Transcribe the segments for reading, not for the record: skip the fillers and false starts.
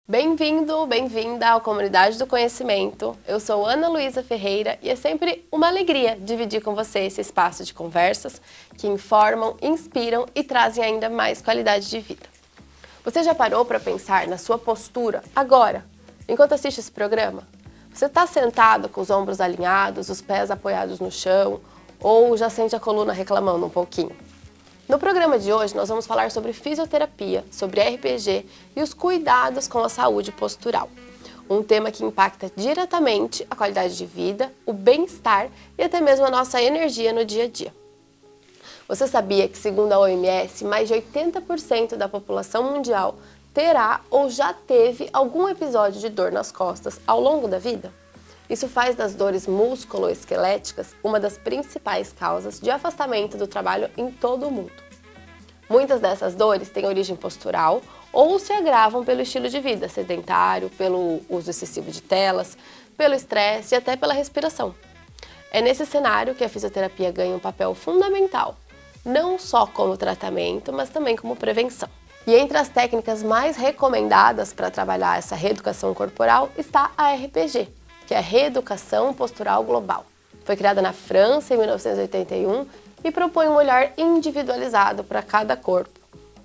Bem-vindo, bem-vinda à Comunidade do Conhecimento. Eu sou Ana Luísa Ferreira e é sempre uma alegria dividir com você esse espaço de conversas que informam, inspiram e trazem ainda mais qualidade de vida. Você já parou para pensar na sua postura agora, enquanto assiste esse programa? Você está sentado com os ombros alinhados, os pés apoiados no chão ou já sente a coluna reclamando um pouquinho? No programa de hoje, nós vamos falar sobre fisioterapia, sobre RPG e os cuidados com a saúde postural. Um tema que impacta diretamente a qualidade de vida, o bem-estar e até mesmo a nossa energia no dia a dia. Você sabia que, segundo a OMS, mais de 80% da população mundial terá ou já teve algum episódio de dor nas costas ao longo da vida? Isso faz das dores músculo-esqueléticas uma das principais causas de afastamento do trabalho em todo o mundo. Muitas dessas dores têm origem postural ou se agravam pelo estilo de vida sedentário, pelo uso excessivo de telas, pelo estresse e até pela respiração. É nesse cenário que a fisioterapia ganha um papel fundamental, não só como tratamento, mas também como prevenção. E entre as técnicas mais recomendadas para trabalhar essa reeducação corporal está a RPG, que é a Reeducação Postural Global. Foi criada na França em 1981 e propõe um olhar individualizado para cada corpo,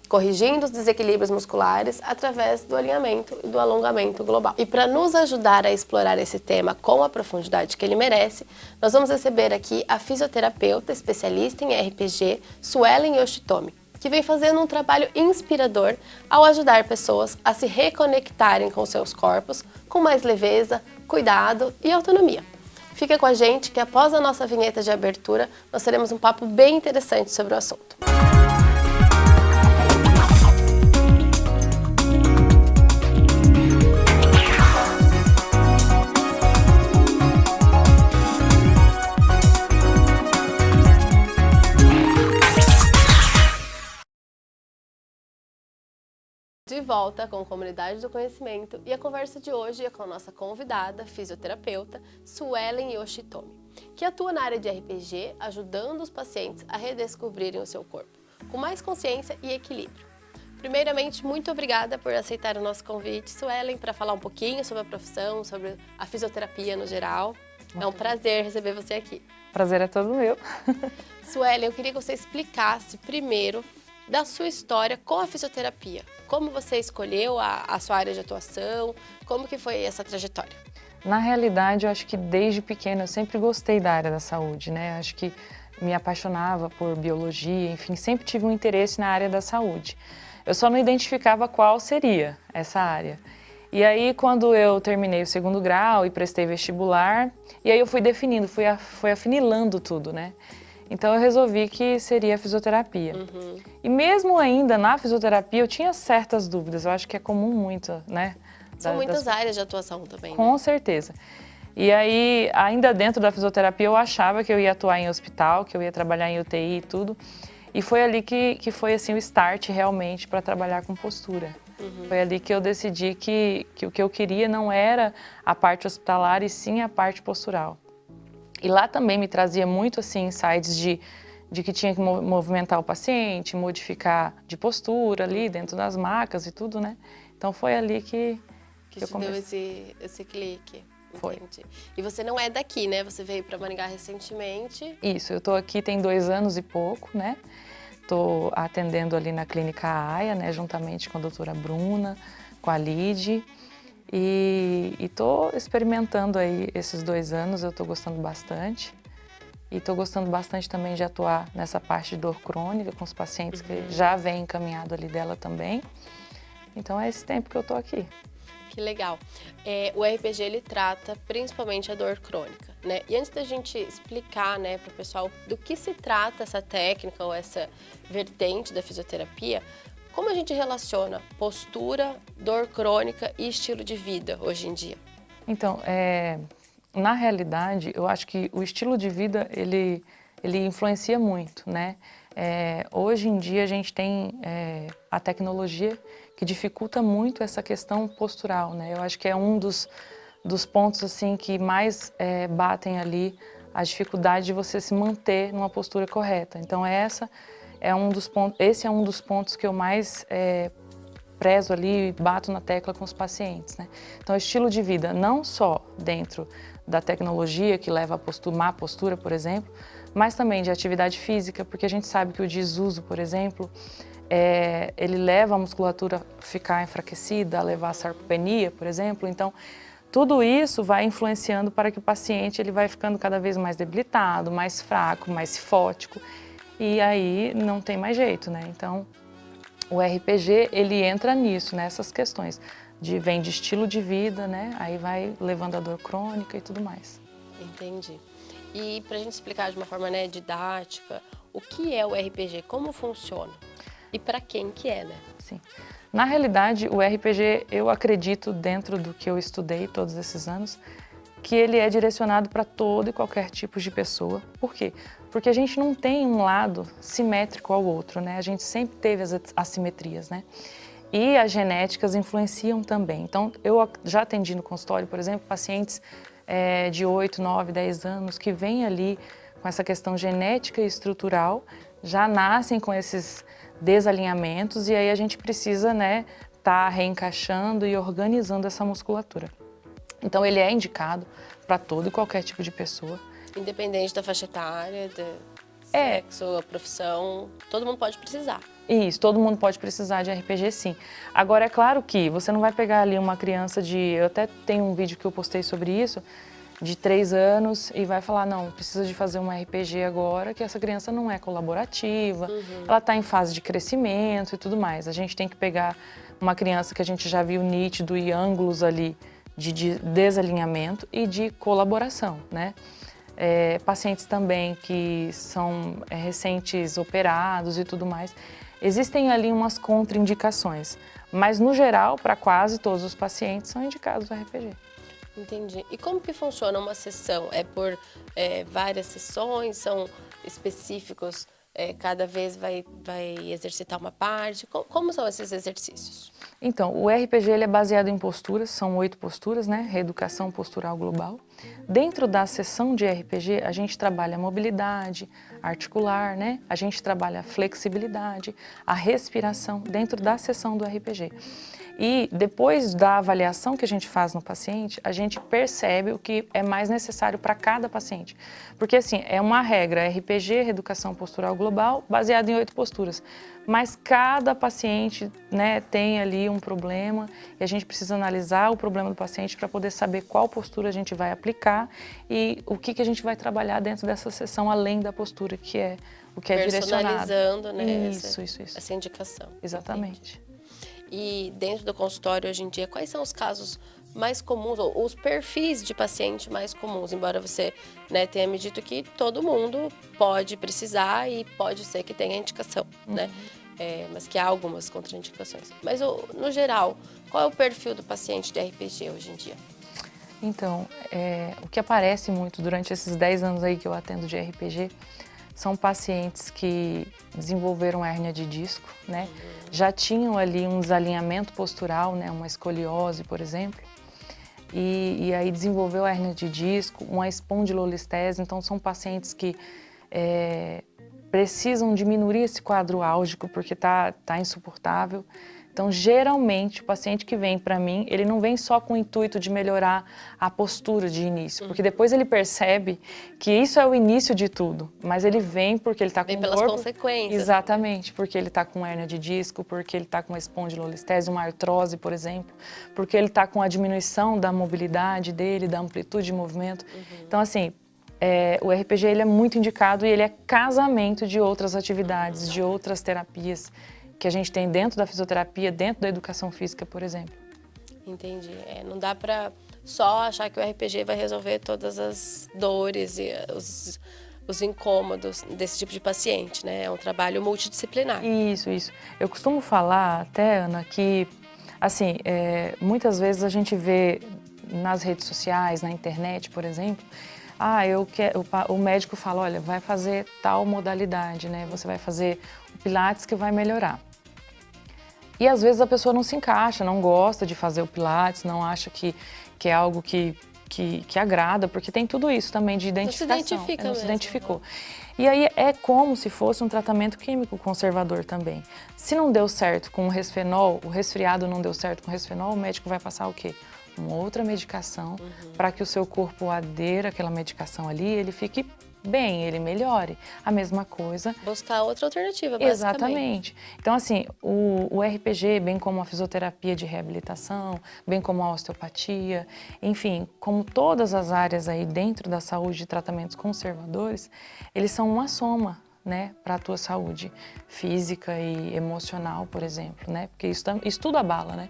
corrigindo os desequilíbrios musculares através do alinhamento e do alongamento global. E para nos ajudar a explorar esse tema com a profundidade que ele merece, nós vamos receber aqui a fisioterapeuta especialista em RPG, Suelen Yoshitomi, que vem fazendo um trabalho inspirador ao ajudar pessoas a se reconectarem com seus corpos com mais leveza, cuidado e autonomia. Fica com a gente que após a nossa vinheta de abertura, nós teremos um papo bem interessante sobre o assunto. De volta com a Comunidade do Conhecimento e a conversa de hoje é com a nossa convidada, fisioterapeuta, Suelen Yoshitomi, que atua na área de RPG, ajudando os pacientes a redescobrirem o seu corpo, com mais consciência e equilíbrio. Primeiramente, muito obrigada por aceitar o nosso convite, Suelen, para falar um pouquinho sobre a profissão, sobre a fisioterapia no geral. É um prazer receber você aqui. Prazer é todo meu. Suelen, eu queria que você explicasse primeiro da sua história com a fisioterapia. Como você escolheu a sua área de atuação? Como que foi essa trajetória? Na realidade, eu acho que desde pequena eu sempre gostei da área da saúde, né? Acho que me apaixonava por biologia, enfim, sempre tive um interesse na área da saúde. Eu só não identificava qual seria essa área. E aí, quando eu terminei o 2º grau e prestei vestibular, e aí eu fui definindo, fui afunilando tudo, né? Então eu resolvi que seria a fisioterapia. E mesmo ainda na fisioterapia eu tinha certas dúvidas, eu acho que é comum muito, né? São muitas áreas de atuação também, Com né? certeza. E aí, ainda dentro da fisioterapia, eu achava que eu ia atuar em hospital, que eu ia trabalhar em UTI e tudo. E foi ali que foi assim, o start realmente para trabalhar com postura. Foi ali que eu decidi que o que eu queria não era a parte hospitalar e sim a parte postural. E lá também me trazia muito assim, insights de que tinha que movimentar o paciente, modificar de postura ali dentro das macas e tudo, né? Então foi ali que eu comecei. Deu esse clique. Foi. Entendi. E você não é daqui, né? Você veio para Maringá recentemente. Isso, eu tô aqui tem 2 anos e pouco, né? Tô atendendo ali na Clínica AIA, né? Juntamente com a doutora Bruna, com a Lide. E tô experimentando aí esses 2 anos, eu tô gostando bastante. E tô gostando bastante também de atuar nessa parte de dor crônica com os pacientes que já vem encaminhado ali dela também. Então é esse tempo que eu tô aqui. Que legal. O RPG, ele trata principalmente a dor crônica, né? E antes da gente explicar, né, para o pessoal do que se trata essa técnica ou essa vertente da fisioterapia, como a gente relaciona postura, dor crônica e estilo de vida hoje em dia? Então, na realidade, eu acho que o estilo de vida, ele influencia muito, né? Hoje em dia a gente tem a tecnologia que dificulta muito essa questão postural, né? Eu acho que é um dos pontos assim, que mais batem ali a dificuldade de você se manter numa postura correta. Então esse é um dos pontos que eu mais prezo ali, bato na tecla com os pacientes, né? Então, estilo de vida não só dentro da tecnologia que leva à má postura, por exemplo, mas também de atividade física, porque a gente sabe que o desuso, por exemplo, ele leva a musculatura a ficar enfraquecida, a levar a sarcopenia, por exemplo. Então, tudo isso vai influenciando para que o paciente ele vai ficando cada vez mais debilitado, mais fraco, mais cifótico, e aí não tem mais jeito, né? Então, o RPG, ele entra nisso, nessas questões. Vem de estilo de vida, né? Aí vai levando a dor crônica e tudo mais. Entendi. E para a gente explicar de uma forma, né, didática, o que é o RPG, como funciona e para quem que é, né? Sim. Na realidade, o RPG, eu acredito, dentro do que eu estudei todos esses anos, que ele é direcionado para todo e qualquer tipo de pessoa. Por quê? Porque a gente não tem um lado simétrico ao outro, né? A gente sempre teve as assimetrias, né? E as genéticas influenciam também. Então, eu já atendi no consultório, por exemplo, pacientes de 8, 9, 10 anos que vêm ali com essa questão genética e estrutural, já nascem com esses desalinhamentos e aí a gente precisa, né, tá reencaixando e organizando essa musculatura. Então, ele é indicado para todo e qualquer tipo de pessoa. Independente da faixa etária, do sexo, a profissão, todo mundo pode precisar. Isso, todo mundo pode precisar de RPG, sim. Agora, é claro que você não vai pegar ali uma criança eu até tenho um vídeo que eu postei sobre isso, de 3 anos, e vai falar, não, precisa de fazer um RPG agora, que essa criança não é colaborativa, ela está em fase de crescimento e tudo mais. A gente tem que pegar uma criança que a gente já viu nítido e ângulos ali de desalinhamento e de colaboração, né? Pacientes também que são recentes operados e tudo mais. Existem ali umas contraindicações, mas no geral, para quase todos os pacientes, são indicados o RPG. Entendi. E como que funciona uma sessão? É por várias sessões? São específicos? Cada vez vai exercitar uma parte? Como são esses exercícios? Então, o RPG ele é baseado em posturas, são 8 posturas, né? Reeducação postural global. Dentro da sessão de RPG, a gente trabalha a mobilidade articular, né? A gente trabalha a flexibilidade, a respiração dentro da sessão do RPG. E depois da avaliação que a gente faz no paciente, a gente percebe o que é mais necessário para cada paciente. Porque assim, é uma regra, RPG, Reeducação Postural Global, baseada em 8 posturas. Mas cada paciente, né, tem ali um problema e a gente precisa analisar o problema do paciente para poder saber qual postura a gente vai aplicar e o que a gente vai trabalhar dentro dessa sessão, além da postura, que é o que é direcionado. Personalizando, né, Isso. essa indicação. Exatamente. Entendi. E dentro do consultório hoje em dia, quais são os casos mais comuns, ou os perfis de paciente mais comuns? Embora você, né, tenha me dito que todo mundo pode precisar e pode ser que tenha indicação, né? Mas que há algumas contraindicações. Mas, no geral, qual é o perfil do paciente de RPG hoje em dia? Então, o que aparece muito durante esses 10 anos aí que eu atendo de RPG são pacientes que desenvolveram hérnia de disco, né? Já tinham ali um desalinhamento postural, né? Uma escoliose, por exemplo, e aí desenvolveu hérnia de disco, uma espondilolistese. Então, são pacientes que precisam diminuir esse quadro álgico porque tá insuportável. Então, geralmente, o paciente que vem para mim, ele não vem só com o intuito de melhorar a postura de início, porque depois ele percebe que isso é o início de tudo, mas ele vem porque ele está com o corpo... Vem pelas consequências. Exatamente, porque ele está com hérnia de disco, porque ele está com uma espondilolistese, uma artrose, por exemplo, porque ele está com a diminuição da mobilidade dele, da amplitude de movimento. Então, assim, o RPG ele é muito indicado e ele é casamento de outras atividades, de outras terapias que a gente tem dentro da fisioterapia, dentro da educação física, por exemplo. Entendi. Não dá para só achar que o RPG vai resolver todas as dores e os incômodos desse tipo de paciente, né? É um trabalho multidisciplinar. Isso. Eu costumo falar até, Ana, que assim, muitas vezes a gente vê nas redes sociais, na internet, por exemplo, o médico fala, olha, vai fazer tal modalidade, né? Você vai fazer o Pilates que vai melhorar. E às vezes a pessoa não se encaixa, não gosta de fazer o Pilates, não acha que é algo que que agrada, porque tem tudo isso também de identificação. Não se identifica não mesmo, se identificou. E aí é como se fosse um tratamento químico conservador também. Se não deu certo com o resfenol, o resfriado não deu certo com o resfenol, o médico vai passar o quê? Uma outra medicação para que o seu corpo adeira àquela medicação ali, ele fique bem, ele melhore. A mesma coisa. Buscar outra alternativa, basicamente. Exatamente. Então, assim, o RPG, bem como a fisioterapia de reabilitação, bem como a osteopatia, enfim, como todas as áreas aí dentro da saúde de tratamentos conservadores, eles são uma soma, né, para a tua saúde física e emocional, por exemplo, né? Porque isso tudo abala, né?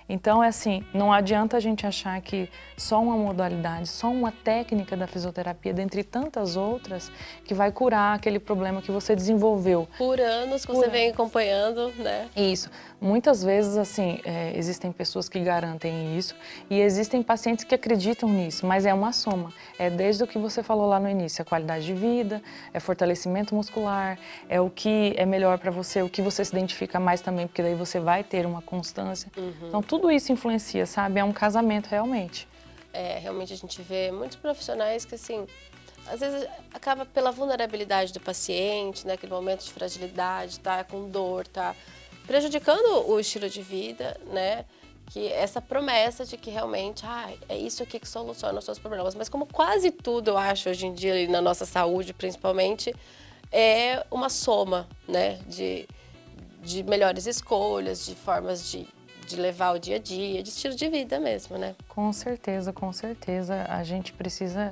Então, é assim, não adianta a gente achar que só uma modalidade, só uma técnica da fisioterapia, dentre tantas outras, que vai curar aquele problema que você desenvolveu. Por anos que você vem acompanhando, né? Isso. Muitas vezes, assim, existem pessoas que garantem isso e existem pacientes que acreditam nisso, mas é uma soma. É desde o que você falou lá no início, a qualidade de vida, é fortalecimento muscular, é o que é melhor para você, o que você se identifica mais também, porque daí você vai ter uma constância. Então, tudo isso influencia, sabe? É um casamento, realmente. Realmente a gente vê muitos profissionais que, assim, às vezes acaba pela vulnerabilidade do paciente, né? Aquele momento de fragilidade, tá com dor, tá prejudicando o estilo de vida, né? Que essa promessa de que realmente, é isso aqui que soluciona os seus problemas. Mas como quase tudo, eu acho, hoje em dia, na nossa saúde, principalmente, é uma soma, né? De melhores escolhas, de formas de levar o dia a dia, de estilo de vida mesmo, né? Com certeza, com certeza. A gente precisa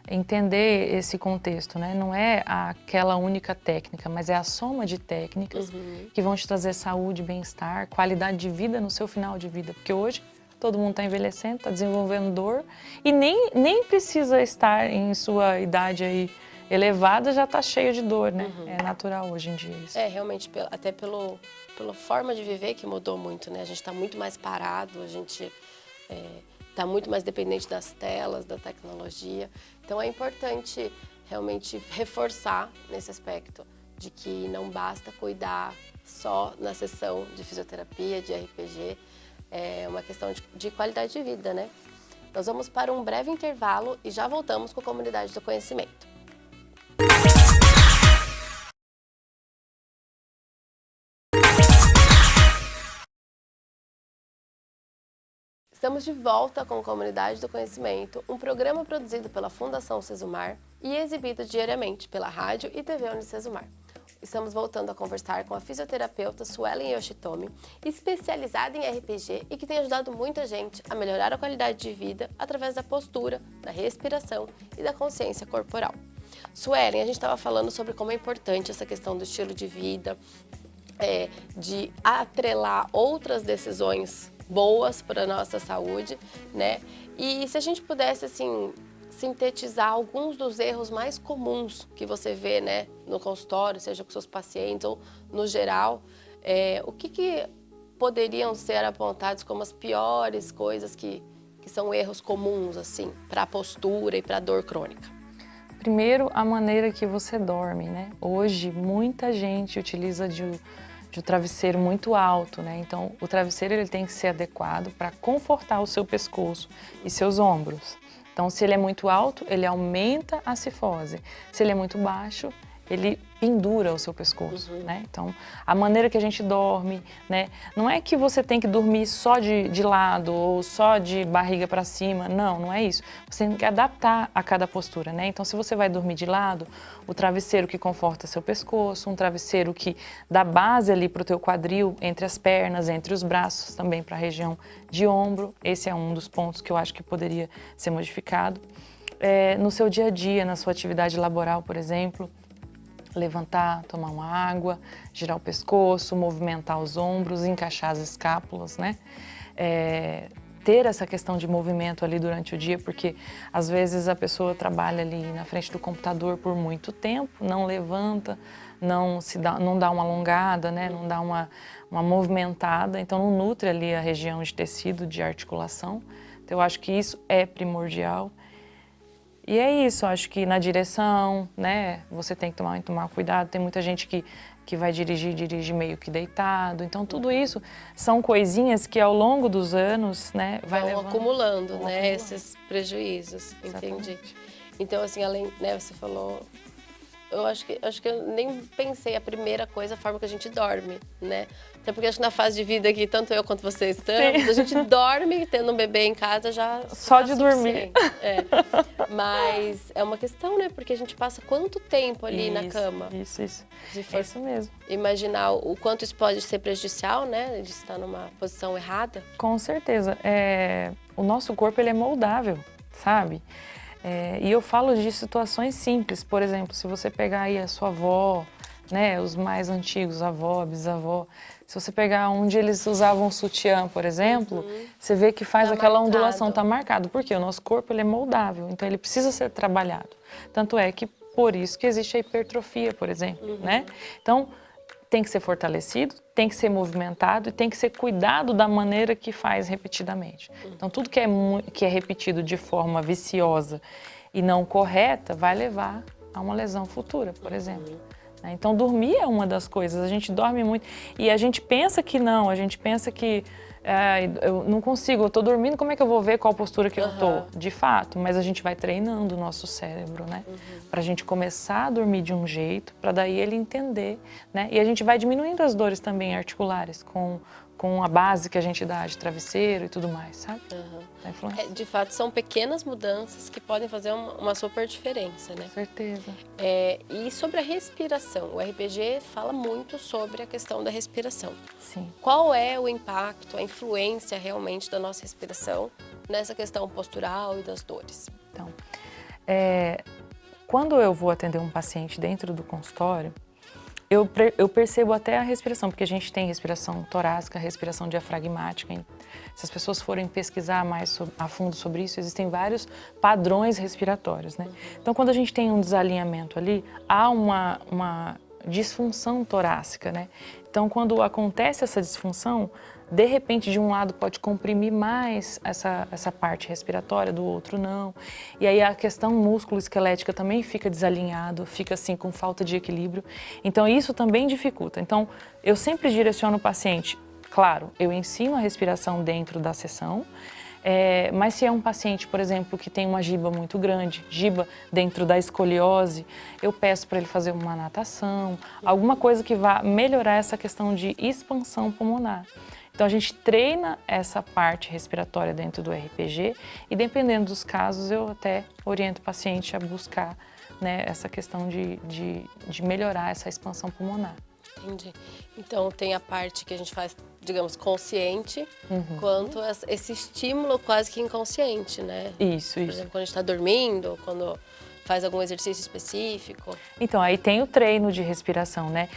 entender esse contexto, né? Não é aquela única técnica, mas é a soma de técnicas que vão te trazer saúde, bem-estar, qualidade de vida no seu final de vida. Porque hoje todo mundo está envelhecendo, está desenvolvendo dor e nem precisa estar em sua idade aí elevada, já está cheio de dor, né? É natural hoje em dia isso. Realmente, até pela forma de viver que mudou muito, né? A gente está muito mais parado, a gente está muito mais dependente das telas, da tecnologia. Então é importante realmente reforçar nesse aspecto de que não basta cuidar só na sessão de fisioterapia, de RPG, é uma questão de qualidade de vida, né? Nós vamos para um breve intervalo e já voltamos com a Comunidade do Conhecimento. Estamos de volta com a Comunidade do Conhecimento, um programa produzido pela Fundação Sesumar e exibido diariamente pela rádio e TV Unisesumar. Estamos voltando a conversar com a fisioterapeuta Suelen Yoshitomi, especializada em RPG e que tem ajudado muita gente a melhorar a qualidade de vida através da postura, da respiração e da consciência corporal. Suelen, a gente estava falando sobre como é importante essa questão do estilo de vida, de atrelar outras decisões boas para a nossa saúde, né? E se a gente pudesse, assim, sintetizar alguns dos erros mais comuns que você vê, né, no consultório, seja com seus pacientes ou no geral, o que poderiam ser apontados como as piores coisas que são erros comuns, assim, para a postura e para a dor crônica? Primeiro, a maneira que você dorme, né? Hoje, muita gente utiliza de um travesseiro muito alto, né? Então, o travesseiro ele tem que ser adequado para confortar o seu pescoço e seus ombros. Então, se ele é muito alto, ele aumenta a cifose. Se ele é muito baixo, ele pendura o seu pescoço, né? Então, a maneira que a gente dorme, né? Não é que você tem que dormir só de lado ou só de barriga para cima, não é isso. Você tem que adaptar a cada postura, né? Então, se você vai dormir de lado, o travesseiro que conforta seu pescoço, um travesseiro que dá base ali para o teu quadril, entre as pernas, entre os braços, também para a região de ombro. Esse é um dos pontos que eu acho que poderia ser modificado. No seu dia a dia, na sua atividade laboral, por exemplo, levantar, tomar uma água, girar o pescoço, movimentar os ombros, encaixar as escápulas, né? Ter essa questão de movimento ali durante o dia, porque às vezes a pessoa trabalha ali na frente do computador por muito tempo, não levanta, não dá uma alongada, né? Não dá uma movimentada, então não nutre ali a região de tecido, de articulação. Então eu acho que isso é primordial. E é isso, acho que na direção, né, você tem que tomar cuidado. Tem muita gente que que vai dirige meio que deitado. Então, tudo isso são coisinhas que ao longo dos anos, né, vão acumulando, né, acumulando. Esses prejuízos, Exatamente. entendi. Então, assim, além, né, você falou, eu acho que eu nem pensei a primeira coisa, a forma que a gente dorme, né? Até porque acho que na fase de vida que tanto eu quanto você estamos, Sim. a gente dorme, tendo um bebê em casa já Só tá de dormir. É. Mas é uma questão, né? Porque a gente passa quanto tempo ali na cama? Isso. Se É for isso mesmo. imaginar o quanto isso pode ser prejudicial, né? De estar numa posição errada. Com certeza. O nosso corpo, ele é moldável, sabe? E eu falo de situações simples. Por exemplo, se você pegar aí a sua avó, né? Os mais antigos, avó, bisavó. Se você pegar onde eles usavam sutiã, por exemplo, você vê que faz Tá aquela marcado. ondulação, tá marcado. Porque o nosso corpo, ele é moldável, então ele precisa ser trabalhado. Tanto é que por isso que existe a hipertrofia, por exemplo, né? Então, tem que ser fortalecido, tem que ser movimentado e tem que ser cuidado da maneira que faz repetidamente. Então, tudo que é repetido de forma viciosa e não correta vai levar a uma lesão futura, por exemplo. Então, dormir é uma das coisas. A gente dorme muito e a gente pensa que não, a gente pensa que eu não consigo, eu tô dormindo, como é que eu vou ver qual postura que eu tô? De fato, mas a gente vai treinando o nosso cérebro, né? Pra gente começar a dormir de um jeito, pra daí ele entender, né? E a gente vai diminuindo as dores também articulares com a base que a gente dá de travesseiro e tudo mais, sabe? A influência. De fato, são pequenas mudanças que podem fazer uma super diferença, né? Com certeza. E sobre a respiração, o RPG fala muito sobre a questão da respiração. Sim. Qual é o impacto, a influência realmente da nossa respiração nessa questão postural e das dores? Então, quando eu vou atender um paciente dentro do consultório, eu percebo até a respiração, porque a gente tem respiração torácica, respiração diafragmática. Hein? Se as pessoas forem pesquisar mais a fundo sobre isso, existem vários padrões respiratórios, né? Então, quando a gente tem um desalinhamento ali, há uma disfunção torácica, né? Então, quando acontece essa disfunção, de repente, de um lado pode comprimir mais essa parte respiratória, do outro não. E aí a questão músculo-esquelética também fica desalinhado, fica assim com falta de equilíbrio. Então isso também dificulta. Então eu sempre direciono o paciente, claro, eu ensino a respiração dentro da sessão, mas se é um paciente, por exemplo, que tem uma giba muito grande, giba dentro da escoliose, eu peço para ele fazer uma natação, alguma coisa que vá melhorar essa questão de expansão pulmonar. Então, a gente treina essa parte respiratória dentro do RPG e, dependendo dos casos, eu até oriento o paciente a buscar, né, essa questão de melhorar essa expansão pulmonar. Entendi. Então, tem a parte que a gente faz, digamos, consciente, quanto esse estímulo quase que inconsciente, né? Isso. Por exemplo, quando a gente está dormindo, quando faz algum exercício específico. Então, aí tem o treino de respiração, né?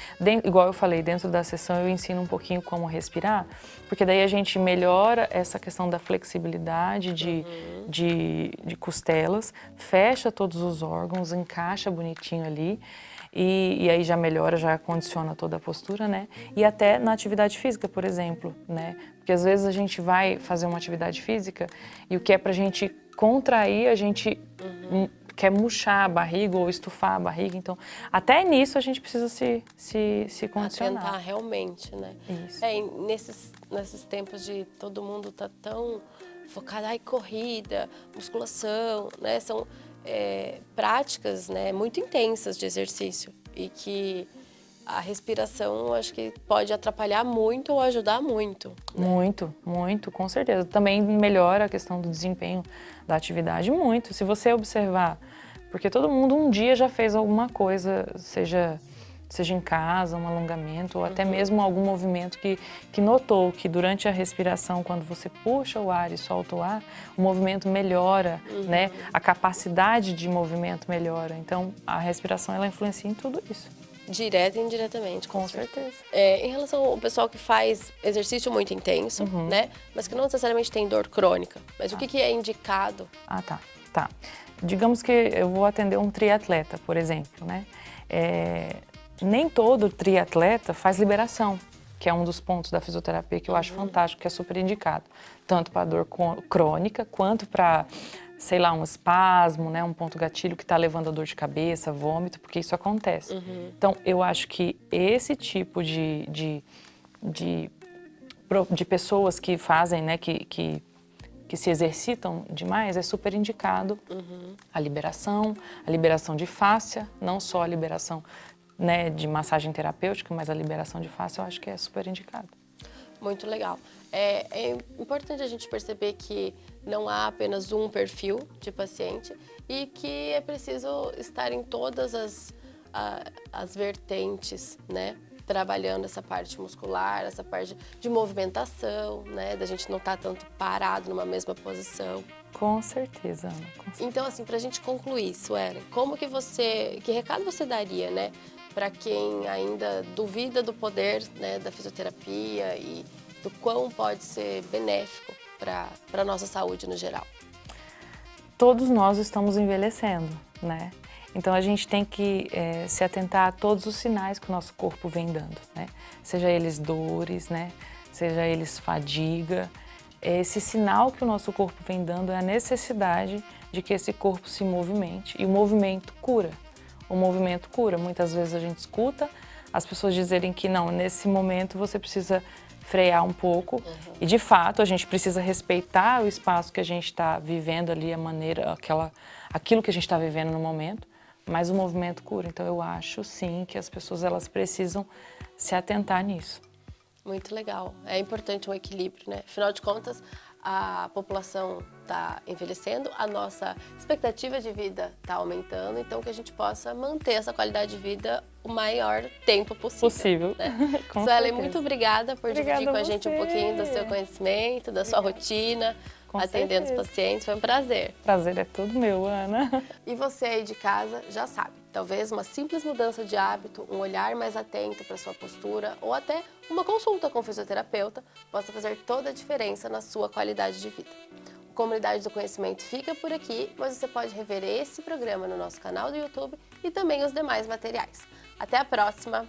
Igual eu falei, dentro da sessão eu ensino um pouquinho como respirar, porque daí a gente melhora essa questão da flexibilidade de costelas, fecha todos os órgãos, encaixa bonitinho ali. E aí já melhora, já condiciona toda a postura, né? E até na atividade física, por exemplo, né? Porque às vezes a gente vai fazer uma atividade física e o que é pra gente contrair, a gente quer murchar a barriga ou estufar a barriga. Então, até nisso a gente precisa se condicionar. Tentar realmente, né? Isso. E nesses tempos de todo mundo tá tão focado, corrida, musculação, né? São práticas, né, muito intensas de exercício e que a respiração, acho que pode atrapalhar muito ou ajudar muito. Né? Muito, com certeza. Também melhora a questão do desempenho da atividade muito. Se você observar, porque todo mundo um dia já fez alguma coisa, seja em casa, um alongamento ou até mesmo algum movimento que notou que durante a respiração, quando você puxa o ar e solta o ar, o movimento melhora, né? A capacidade de movimento melhora. Então, a respiração, ela influencia em tudo isso. Direta e indiretamente, com certeza. Em relação ao pessoal que faz exercício muito intenso, né? Mas que não necessariamente tem dor crônica. Mas o que é indicado? Ah, tá. Digamos que eu vou atender um triatleta, por exemplo, né? Nem todo triatleta faz liberação, que é um dos pontos da fisioterapia que eu acho fantástico, que é super indicado. Tanto para dor crônica, quanto para sei lá, um espasmo, né, um ponto gatilho que está levando a dor de cabeça, vômito, porque isso acontece. Então, eu acho que esse tipo de pessoas que fazem, né, que se exercitam demais, é super indicado a liberação de fáscia, não só a liberação, né, de massagem terapêutica, mas a liberação de fáscia eu acho que é super indicado. Muito legal. É importante a gente perceber que não há apenas um perfil de paciente e que é preciso estar em todas as vertentes, né? Trabalhando essa parte muscular, essa parte de movimentação, né? Da gente não estar tanto parado numa mesma posição. Com certeza, Ana. Com certeza. Então, assim, pra gente concluir, Suelen, que recado você daria, né? Para quem ainda duvida do poder, né, da fisioterapia e do quão pode ser benéfico para a nossa saúde no geral? Todos nós estamos envelhecendo, né? Então a gente tem que se atentar a todos os sinais que o nosso corpo vem dando, né? Seja eles dores, né? Seja eles fadiga. Esse sinal que o nosso corpo vem dando é a necessidade de que esse corpo se movimente. E o movimento cura. O movimento cura. Muitas vezes a gente escuta as pessoas dizerem que não, nesse momento você precisa frear um pouco. E de fato a gente precisa respeitar o espaço que a gente está vivendo ali, a maneira, aquilo que a gente está vivendo no momento. Mas o movimento cura. Então eu acho sim que as pessoas elas precisam se atentar nisso. Muito legal. É importante um equilíbrio, né? Afinal de contas, a população está envelhecendo, a nossa expectativa de vida está aumentando, então que a gente possa manter essa qualidade de vida o maior tempo possível. Né? Suelen, muito obrigada por dividir com a gente um pouquinho do seu conhecimento, da sua rotina, atendendo os pacientes. Foi um prazer. Prazer é tudo meu, Ana. E você aí de casa já sabe, talvez uma simples mudança de hábito, um olhar mais atento para sua postura ou até uma consulta com o fisioterapeuta possa fazer toda a diferença na sua qualidade de vida. O Comunidade do Conhecimento fica por aqui, mas você pode rever esse programa no nosso canal do YouTube e também os demais materiais. Até a próxima!